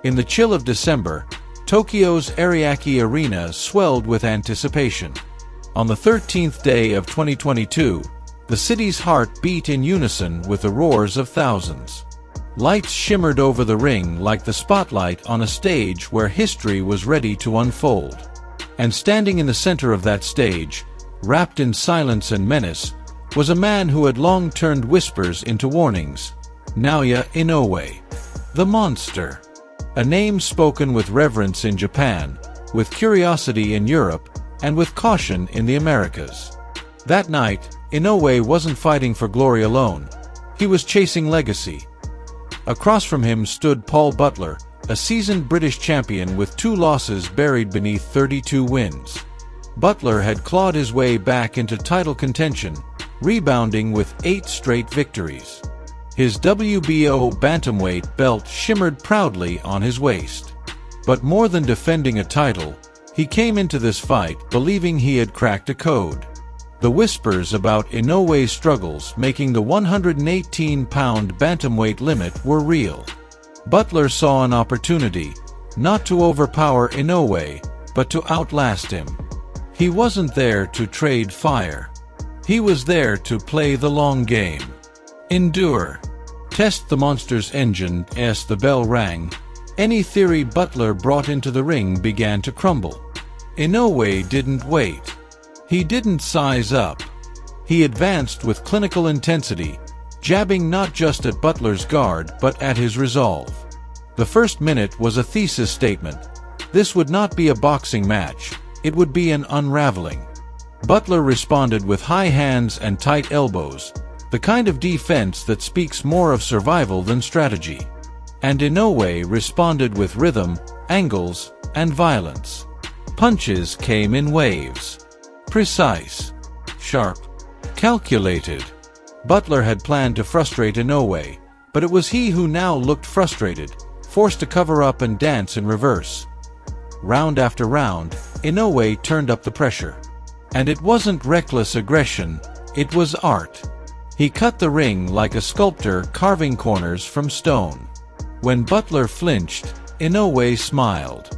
In the chill of December, Tokyo's Ariake Arena swelled with anticipation. On the 13th day of 2022, the city's heart beat in unison with the roars of thousands. Lights shimmered over the ring like the spotlight on a stage where history was ready to unfold. And standing in the center of that stage, wrapped in silence and menace, was a man who had long turned whispers into warnings: Naoya Inoue, the monster. A name spoken with reverence in Japan, with curiosity in Europe, and with caution in the Americas. That night, Inoue wasn't fighting for glory alone. He was chasing legacy. Across from him stood Paul Butler, a seasoned British champion with 2 losses buried beneath 32 wins. Butler had clawed his way back into title contention, rebounding with 8 straight victories. His WBO bantamweight belt shimmered proudly on his waist. But more than defending a title, he came into this fight believing he had cracked a code. The whispers about Inoue's struggles making the 118-pound bantamweight limit were real. Butler saw an opportunity, not to overpower Inoue, but to outlast him. He wasn't there to trade fire. He was there to play the long game. Endure. Test the monster's engine. As the bell rang, any theory Butler brought into the ring began to crumble. Inoue didn't wait. He didn't size up. He advanced with clinical intensity, jabbing not just at Butler's guard but at his resolve. The first minute was a thesis statement. This would not be a boxing match, it would be an unraveling. Butler responded with high hands and tight elbows, the kind of defense that speaks more of survival than strategy. And Inoue responded with rhythm, angles, and violence. Punches came in waves. Precise, sharp, calculated. Butler had planned to frustrate Inoue, but it was he who now looked frustrated, forced to cover up and dance in reverse. Round after round, Inoue turned up the pressure. And it wasn't reckless aggression, it was art. He cut the ring like a sculptor carving corners from stone. When Butler flinched, Inoue smiled.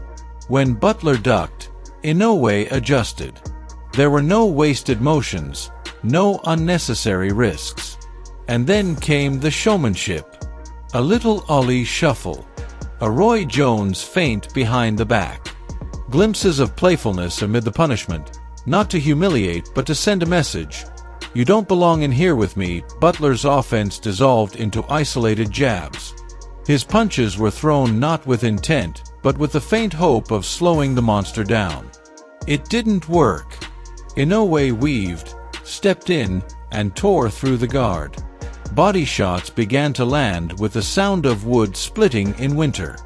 When Butler ducked, Inoue adjusted. There were no wasted motions, no unnecessary risks. And then came the showmanship. A little Ollie shuffle. A Roy Jones feint behind the back. Glimpses of playfulness amid the punishment, not to humiliate but to send a message. You don't belong in here with me. Butler's offense dissolved into isolated jabs. His punches were thrown not with intent, but with the faint hope of slowing the monster down. It didn't work. Inoue weaved, stepped in, and tore through the guard. Body shots began to land with the sound of wood splitting in winter.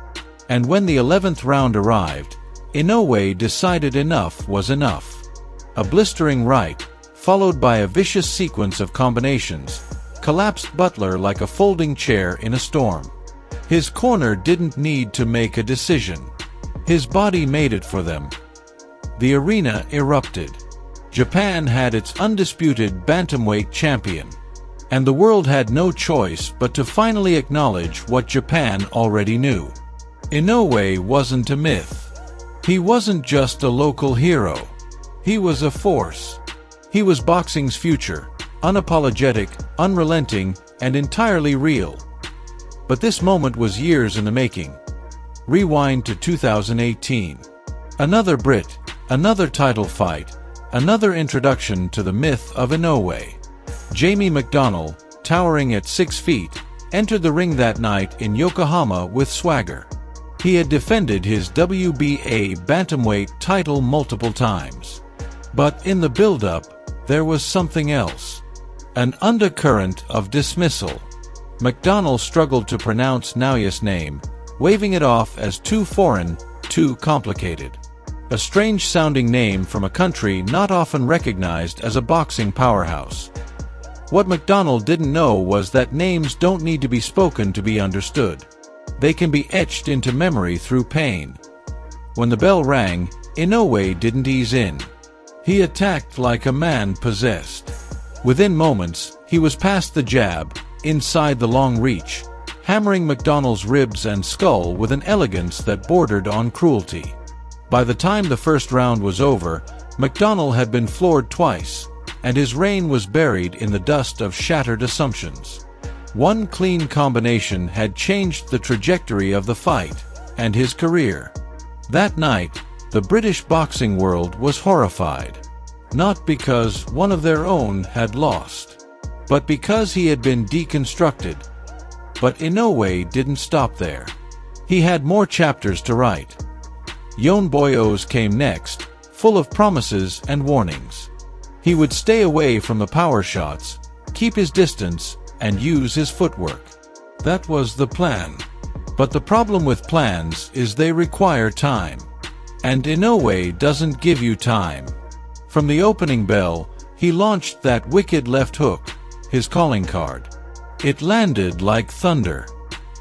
And when the 11th round arrived, Inoue decided enough was enough. A blistering right, followed by a vicious sequence of combinations, collapsed Butler like a folding chair in a storm. His corner didn't need to make a decision. His body made it for them. The arena erupted. Japan had its undisputed bantamweight champion. And the world had no choice but to finally acknowledge what Japan already knew. Inoue wasn't a myth. He wasn't just a local hero. He was a force. He was boxing's future, unapologetic, unrelenting, and entirely real. But this moment was years in the making. Rewind to 2018. Another Brit, another title fight, another introduction to the myth of Inoue. Jamie McDonnell, towering at 6 feet, entered the ring that night in Yokohama with swagger. He had defended his WBA bantamweight title multiple times. But in the build-up, there was something else. An undercurrent of dismissal. McDonnell struggled to pronounce Naoya's name, waving it off as too foreign, too complicated. A strange-sounding name from a country not often recognized as a boxing powerhouse. What McDonnell didn't know was that names don't need to be spoken to be understood. They can be etched into memory through pain. When the bell rang, Inoue didn't ease in. He attacked like a man possessed. Within moments, he was past the jab, inside the long reach, hammering McDonald's ribs and skull with an elegance that bordered on cruelty. By the time the first round was over, McDonald had been floored twice, and his reign was buried in the dust of shattered assumptions. One clean combination had changed the trajectory of the fight, and his career. That night, the British boxing world was horrified. Not because one of their own had lost, but because he had been deconstructed. But Inoue didn't stop there. He had more chapters to write. Yon Boyos came next, full of promises and warnings. He would stay away from the power shots, keep his distance, and use his footwork. That was the plan. But the problem with plans is they require time. And Inoue doesn't give you time. From the opening bell, he launched that wicked left hook, his calling card. It landed like thunder.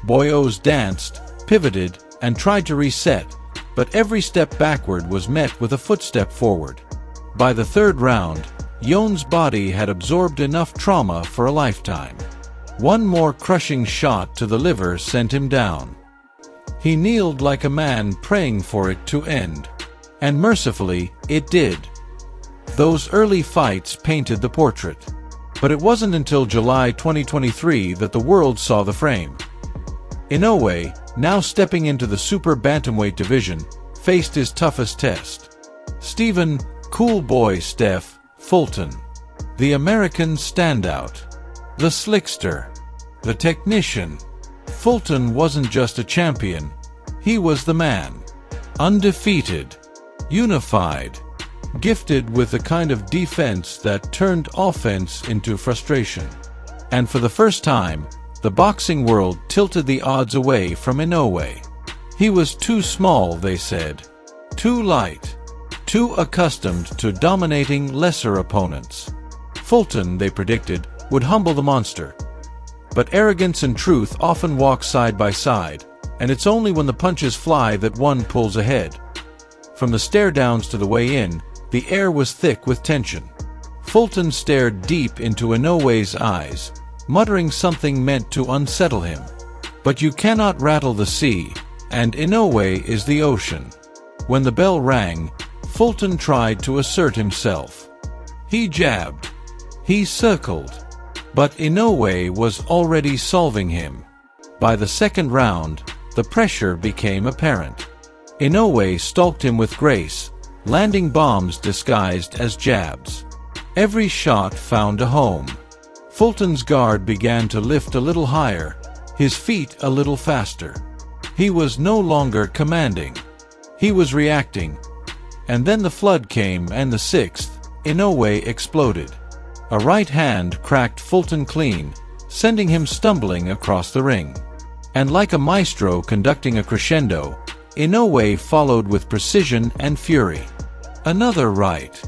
Boyos danced, pivoted, and tried to reset, but every step backward was met with a footstep forward. By the third round, Yon's body had absorbed enough trauma for a lifetime. One more crushing shot to the liver sent him down. He kneeled like a man praying for it to end. And mercifully, it did. Those early fights painted the portrait. But it wasn't until July 2023 that the world saw the frame. Inoue, now stepping into the super bantamweight division, faced his toughest test. Stephen "Cool Boy" Steph Fulton. The American standout. The slickster. The technician. Fulton wasn't just a champion. He was the man. Undefeated. Unified. Gifted with the kind of defense that turned offense into frustration. And for the first time, the boxing world tilted the odds away from Inoue. He was too small, they said. Too light. Too accustomed to dominating lesser opponents. Fulton, they predicted, would humble the monster. But arrogance and truth often walk side by side, and it's only when the punches fly that one pulls ahead. From the stare-downs to the weigh-in, the air was thick with tension. Fulton stared deep into Inoue's eyes, muttering something meant to unsettle him. But you cannot rattle the sea, and Inoue is the ocean. When the bell rang, Fulton tried to assert himself. He jabbed. He circled. But Inoue was already solving him. By the second round, the pressure became apparent. Inoue stalked him with grace, landing bombs disguised as jabs. Every shot found a home. Fulton's guard began to lift a little higher, his feet a little faster. He was no longer commanding. He was reacting. And then the flood came, and the sixth, Inoue exploded. A right hand cracked Fulton clean, sending him stumbling across the ring. And like a maestro conducting a crescendo, Inoue followed with precision and fury. Another right.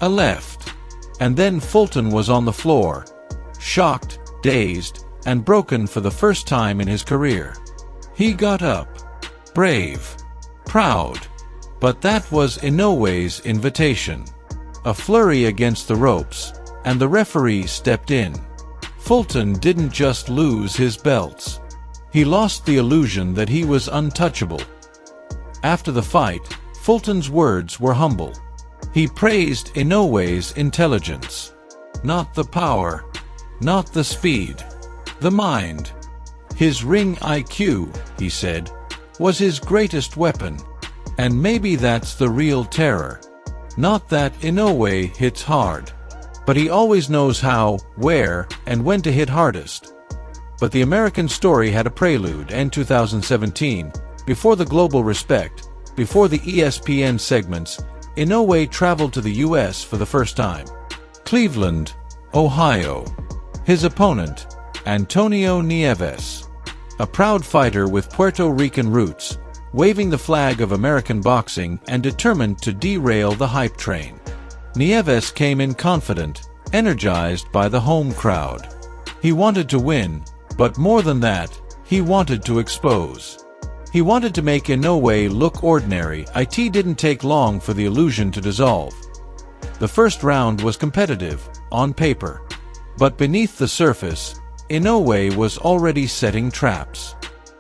A left. And then Fulton was on the floor, shocked, dazed, and broken for the first time in his career. He got up. Brave. Proud. But that was Inoue's invitation. A flurry against the ropes, and the referee stepped in. Fulton didn't just lose his belts. He lost the illusion that he was untouchable. After the fight, Fulton's words were humble. He praised Inoue's intelligence. Not the power. Not the speed. The mind. His ring IQ, he said, was his greatest weapon. And maybe that's the real terror. Not that Inoue hits hard. But he always knows how, where, and when to hit hardest. But the American story had a prelude in 2017. Before the global respect, before the ESPN segments, Inoue traveled to the U.S. for the first time. Cleveland, Ohio. His opponent, Antonio Nieves. A proud fighter with Puerto Rican roots, waving the flag of American boxing and determined to derail the hype train. Nieves came in confident, energized by the home crowd. He wanted to win, but more than that, he wanted to expose. He wanted to make Inoue look ordinary. It didn't take long for the illusion to dissolve. The first round was competitive, on paper. But beneath the surface, Inoue was already setting traps.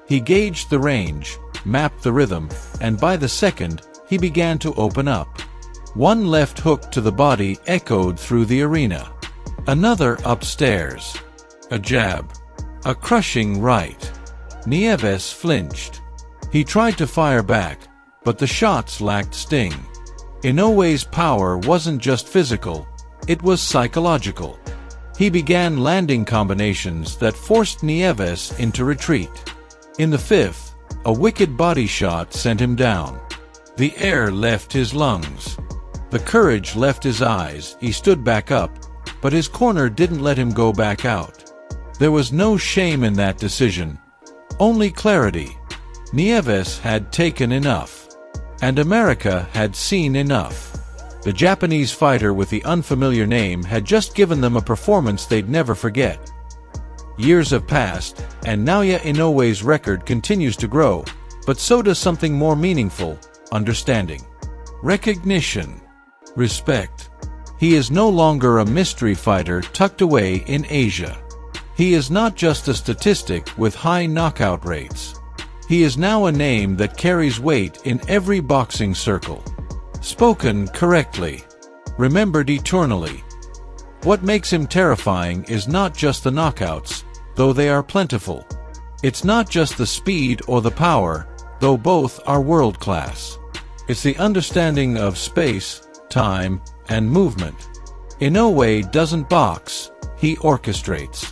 He gauged the range, mapped the rhythm, and by the second, he began to open up. One left hook to the body echoed through the arena. Another upstairs. A jab. A crushing right. Nieves flinched. He tried to fire back, but the shots lacked sting. Inoue's power wasn't just physical, it was psychological. He began landing combinations that forced Nieves into retreat. In the fifth, a wicked body shot sent him down. The air left his lungs. The courage left his eyes. He stood back up, but his corner didn't let him go back out. There was no shame in that decision, only clarity. Nieves had taken enough, and America had seen enough. The Japanese fighter with the unfamiliar name had just given them a performance they'd never forget. Years have passed, and Naoya Inoue's record continues to grow, but so does something more meaningful: understanding, recognition, respect. He is no longer a mystery fighter tucked away in Asia. He is not just a statistic with high knockout rates. He is now a name that carries weight in every boxing circle. Spoken correctly, remembered eternally. What makes him terrifying is not just the knockouts, though they are plentiful. It's not just the speed or the power, though both are world-class. It's the understanding of space, time, and movement. Inoue doesn't box, he orchestrates.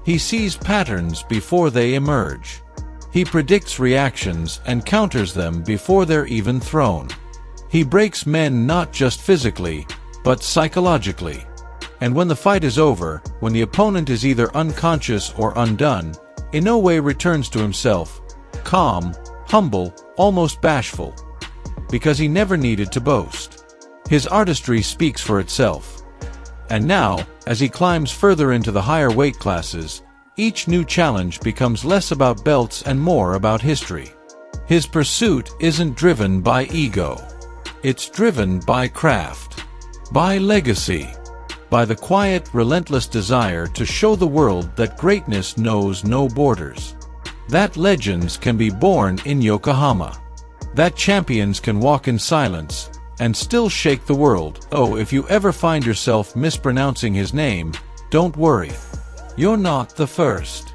He sees patterns before they emerge. He predicts reactions and counters them before they're even thrown. He breaks men not just physically, but psychologically. And when the fight is over, when the opponent is either unconscious or undone, Inoue returns to himself, calm, humble, almost bashful. Because he never needed to boast. His artistry speaks for itself. And now, as he climbs further into the higher weight classes, each new challenge becomes less about belts and more about history. His pursuit isn't driven by ego. It's driven by craft, by legacy, by the quiet, relentless desire to show the world that greatness knows no borders. That legends can be born in Yokohama. That champions can walk in silence and still shake the world. Oh, if you ever find yourself mispronouncing his name, don't worry. You're not the first.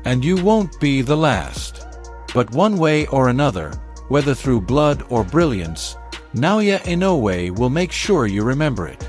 And you won't be the last. But one way or another, whether through blood or brilliance, Naoya Inoue will make sure you remember it.